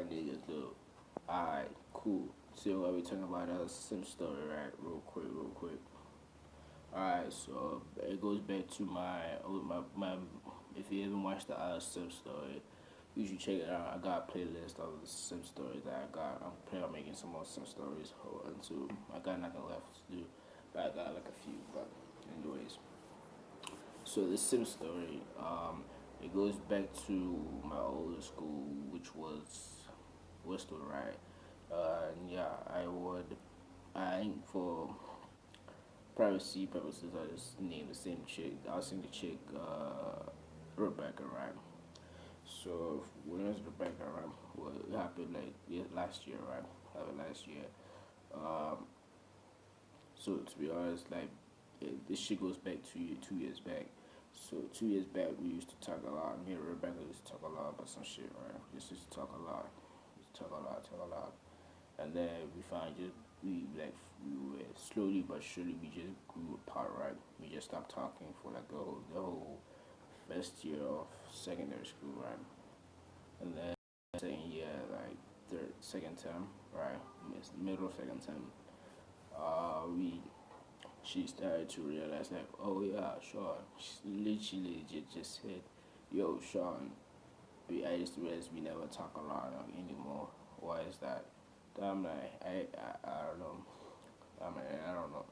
niggas though. Alright, cool. So what we talking about that Simp story, right? Real quick. Alright, so it goes back to my. If you haven't watched the Simp story, you should check it out. I got a playlist of the Simp stories that I got. I'm planning on making some more Simp stories. Hold on, too. I got nothing left to do, but I got like a few. But anyways, so the Simp story, it goes back to my old school, which was Worcester, right? And yeah, I ain't for privacy purposes, I just name the same chick. I was seeing the chick, Rebecca, right? So when it was Rebecca, right? Well, it happened like last year, right? Happened last year. Um, so to be honest, like this shit goes back to 2 years back. So 2 years back, we used to talk a lot. Me and Rebecca used to talk a lot about some shit, right? Just used to talk a lot. Used to talk a lot. And then we found just we were slowly but surely we just grew apart, right? We just stopped talking for like the whole first year of secondary school, right? And then second year, like third second term, right? Middle of second term, we she started to realize like, oh yeah, Sean. She literally just said, yo, Sean, I just realized we never talk a lot anymore. Why is that? I'm like, I don't know. I don't know.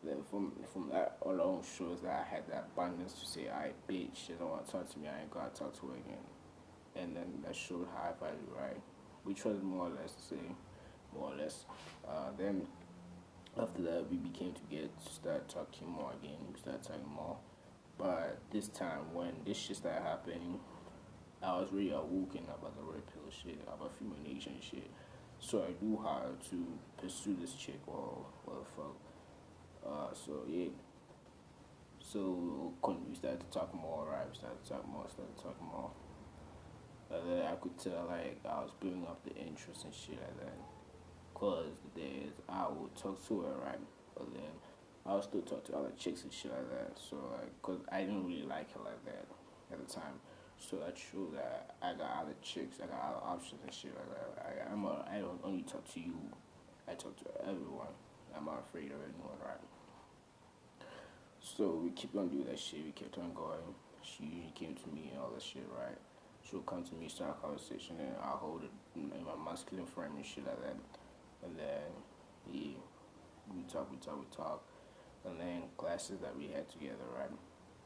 Then from that alone shows that I had that abundance to say, I bitch, she don't want to talk to me, I ain't gonna talk to her again. And then that showed how I value, right? Which was more or less the same, more or less. Then after that, we became together, started talking more again, we started talking more. But this time, when this shit started happening, I was really awoken about the red pill shit, about female nation shit. So I knew how to pursue this chick or what the fuck. So yeah. So we started to talk more, right? We started to talk more. And then I could tell like I was building up the interest and shit like that. Cause the days I would talk to her, right? But then I would still talk to other chicks and shit like that. So like, cause I didn't really like her like that at the time. So that's true that I got other chicks, I got other options and shit like that. I don't only talk to you. I talk to everyone. I'm not afraid of anyone, right? So we keep on doing that shit. We kept on going. She usually came to me and all that shit, right? She'll come to me, start a conversation, and I'll hold it in my masculine frame and shit like that. And then, yeah, we talk. And then classes that we had together, right?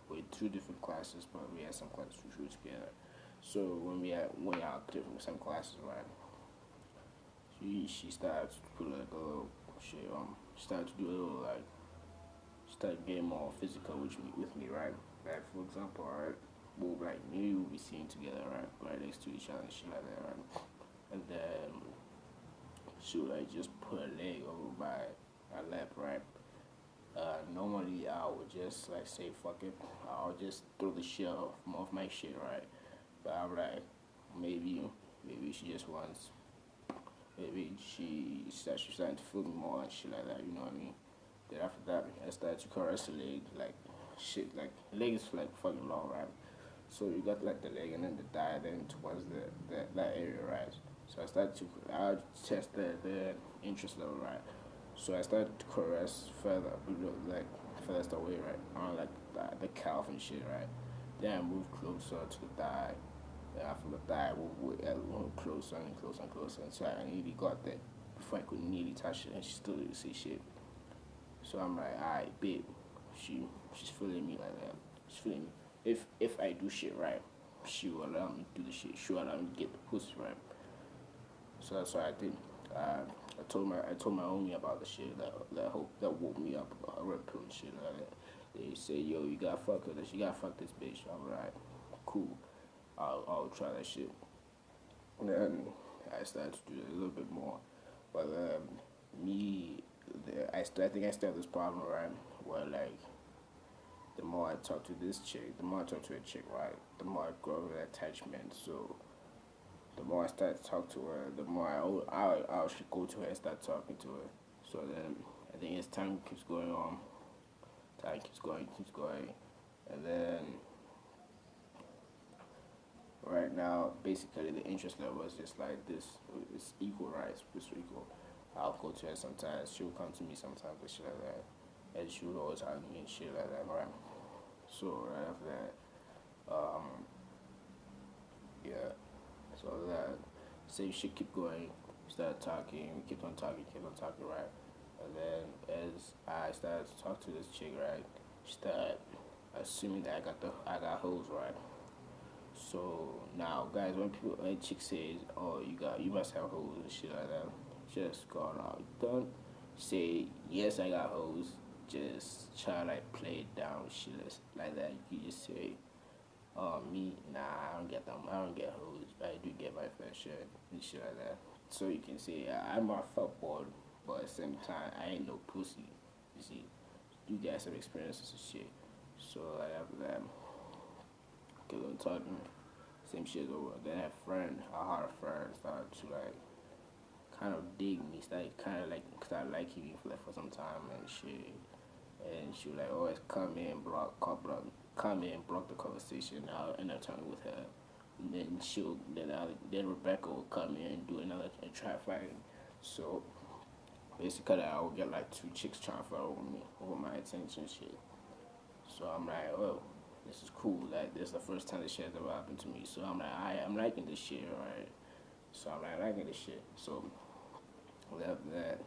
With two different classes, but we had some classes we drew together. So when we had different some classes, right? She started to put like a little shit. She started to do a little like start getting more physical with me, right? Like for example, right, we'll like maybe we'll be sitting together, right next to each other and shit like that, right? And then she would like just put a leg over my lap, right? Normally I would just like say fuck it, I'll just throw the shit off my shit, right? But I'm like, maybe maybe she just wants, maybe she's starting to feel me more and shit like that, you know what I mean? Then after that, I started to caress the leg, like shit, like leg is like fucking long, right? So you got like the leg and then the thigh, then towards that area, right? So I test the interest level, right? So I started to caress further, like furthest away, right? On like the calf and shit, right? Then I moved closer to the thigh. Then after the thigh, we went closer and closer and closer. And so I nearly got there before I could nearly touch it, and she still didn't see shit. So I'm like, alright, babe, she's feeling me like that. She's feeling me. If I do shit right, she will allow me to do the shit. She will allow me to get the pussy right. So that's what I did. I told my homie about the shit that woke me up about her red pill and shit like that. They say, yo, you gotta fuck her. You gotta fuck this bitch. I'm like, cool. I'll try that shit. And then I started to do it a little bit more. But me, I think I still have this problem, right? Where like the more I talk to this chick, the more I talk to a chick, right? The more I grow the attachment. So the more I start to talk to her, the more I should go to her and start talking to her. So then I think as time keeps going on, time keeps going, and then Right now, basically the interest level is just like this. It's equal, right? It's equal. I'll go to her sometimes. She'll come to me sometimes and shit like that. And she'll always hug me and shit like that, right? So right after that, yeah. So that say she keep going, start talking, we keep on talking, right? And then as I started to talk to this chick, right, she started assuming that I got hoes, right? So now, guys, when chick says, "Oh, you must have hoes" and shit like that, just go out. Don't say yes, I got hoes. Just try to like play it down, shit like that. You just say, "Oh, me, nah, I don't get them. I don't get hoes, but I do get my fair share and shit like that." So you can say, "I'm a fuckboy, but at the same time, I ain't no pussy." You see, you guys have experiences and shit. So like after that, keep on talking. Same shit over. Then that friend, I had a friend started to like kind of dig me, started kind of like start liking me for some time and shit. And she would like always come in, block the conversation. I'll end up talking with her. And then then Rebecca will come in and do another and try fighting. So basically, I would get like two chicks trying to fight over me, over my attention shit. So I'm like, oh, this is cool. Like this is the first time this shit has ever happened to me. So I'm like, I'm liking this shit, right? So I'm like liking this shit. So after that,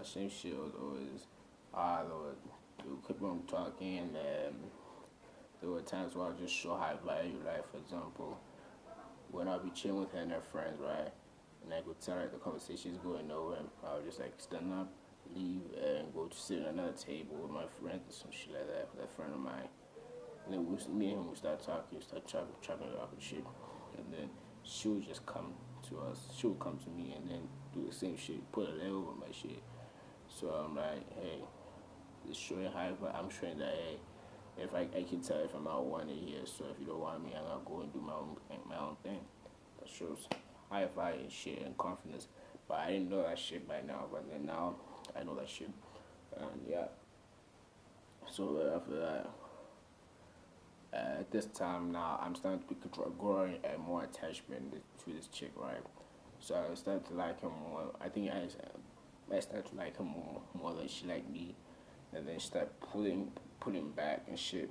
same shit was always they would keep on talking and there were times where I would just show how I value life. For example, when I'll be chilling with her and her friends, right? And I could tell her the conversation is going nowhere. I would just like stand up, leave, and go to sit at another table with my friends or some shit like that. With a friend of mine. And then me and him would start talking, start chopping it up and shit. And then she would just come to us. She would come to me and then do the same shit, put a leg over my shit. So I'm like, hey, it's showing how I'm showing that hey, if I can tell if I'm out wanted here. So if you don't want me, I'm gonna go and do my own thing. That shows high five and shit and confidence. But I didn't know that shit by now. But then now I know that shit. And yeah. So after that, at this time now, I'm starting to be growing a more attachment to this chick, right? So I started to like her more. I think I started to like her more than she liked me, and then she started pulling back and shit.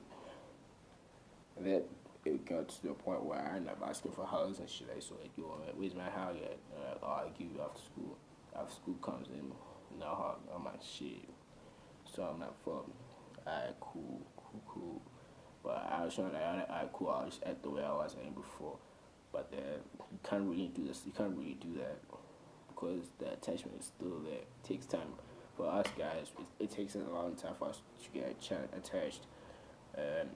And then it got to the point where I ended up asking for hugs and shit. Like, so like, yo, where's my hug at? Like, oh, I'll give you after school. After school comes in, no hug. I'm like, shit. So I'm like, fuck. Alright, cool. But I was trying to, alright, cool. I'll just act the way I was acting before. But then you can't really do this. You can't really do that because the attachment is still there. It takes time for us guys. It takes us a long time for us to get attached. And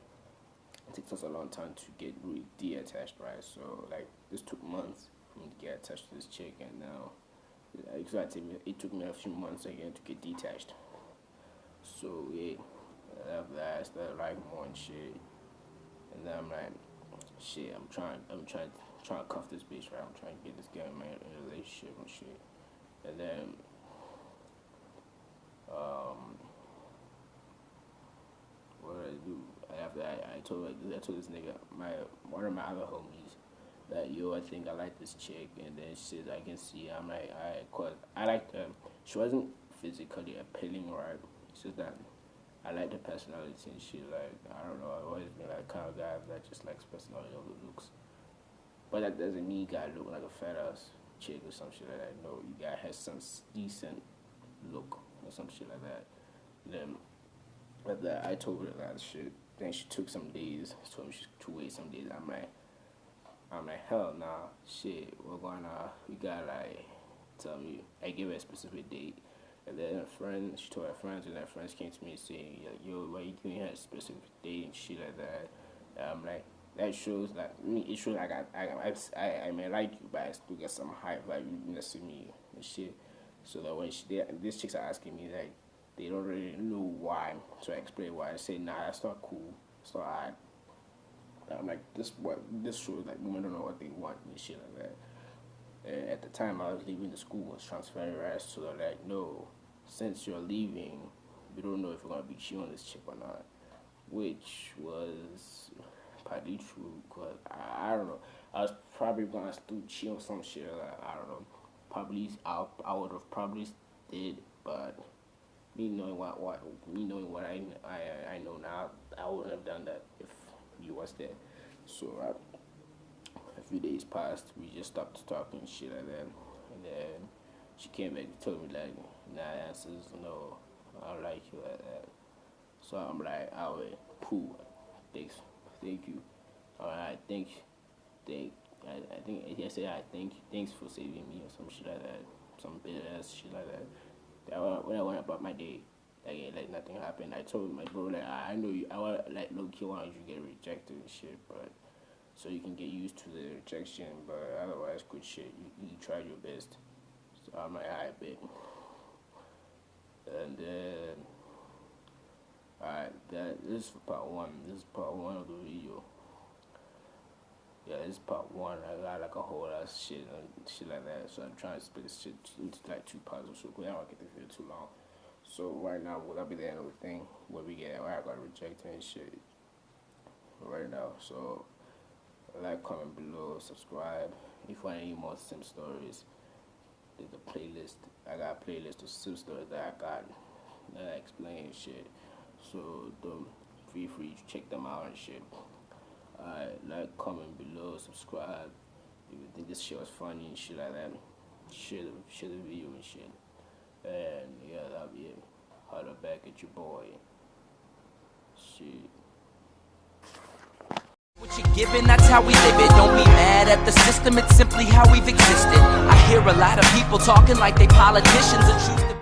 it takes us a long time to get really de-attached, right? So like this took months for me to get attached to this chick, and now it took me a few months again to get detached. So yeah, after that I started like more and shit, and then I'm like, shit, trying to cuff this bitch, right? I'm trying to get this guy in a relationship and shit, and then um, what did I do? After I told this nigga, one of my other homies, that yo, I think I like this chick, and then she said I can see. I'm like, cause I liked her. She wasn't physically appealing, right? It's just that I like the personality and shit. Like I don't know, I've always been like kind of guy that just likes personality over looks. But that doesn't mean you gotta look like a fat ass chick or some shit like that. No, you gotta have some decent look or some shit like that. Then but that I told her that shit. Then she took some days. Told me she to wait some days. I'm like, hell nah, shit. We got like, tell me. I gave her a specific date, and then she told her friends, and her friends came to me saying, yo, why you giving her a specific date and shit like that. And I'm like, that shows that me. It shows like I may like you, but I still get some high valueness to me and shit. So that when these chicks are asking me like they don't really know why. So I explain why. I say, nah, that's not cool. It's not alright. I'm like, this shows like women don't know what they want and shit like that. And at the time I was leaving the school was transferring right, so they're like, no, since you're leaving, we don't know if you're gonna be cheating on this chick or not. Which was probably true, cause I don't know. I was probably gonna do cheat on some shit. Like, I don't know. Probably I would have probably did, but me knowing what I know now, I wouldn't have done that if you was there. So a few days passed, we just stopped talking shit like that, and then she came back and told me like, nah, answers no, I don't like you like that. So I'm like, alright, cool, thanks, thank you, alright, thank. I think I said I thank you, thanks for saving me or some shit like that, some bit ass shit like that. When I went about my day, like nothing happened. I told my bro like I know you. I want like low key wanted you to get rejected and shit, but so you can get used to the rejection. But otherwise, good shit. You tried your best. So I'm like, alright, bet. And then, alright, this is part one. This is part one of the video. Yeah, this is part one. I got like a whole lot of shit and shit like that. So I'm trying to split this shit into like 2 parts so quick. I don't want to get the video too long. So right now, will that be the end of the thing? Where I got rejected and shit. Right now, so like, comment below, subscribe. If you want any more Simp stories, there's a playlist. I got a playlist of Simp stories that I got that I explain shit. So feel free to check them out and shit. Like, comment below, subscribe. If you think this shit was funny and shit like that, share the video and shit. And yeah, that'll be it. Holler back at your boy. Shit. What you're given, that's how we live it. Don't be mad at the system, it's simply how we've existed. I hear a lot of people talking like they politicians and choose to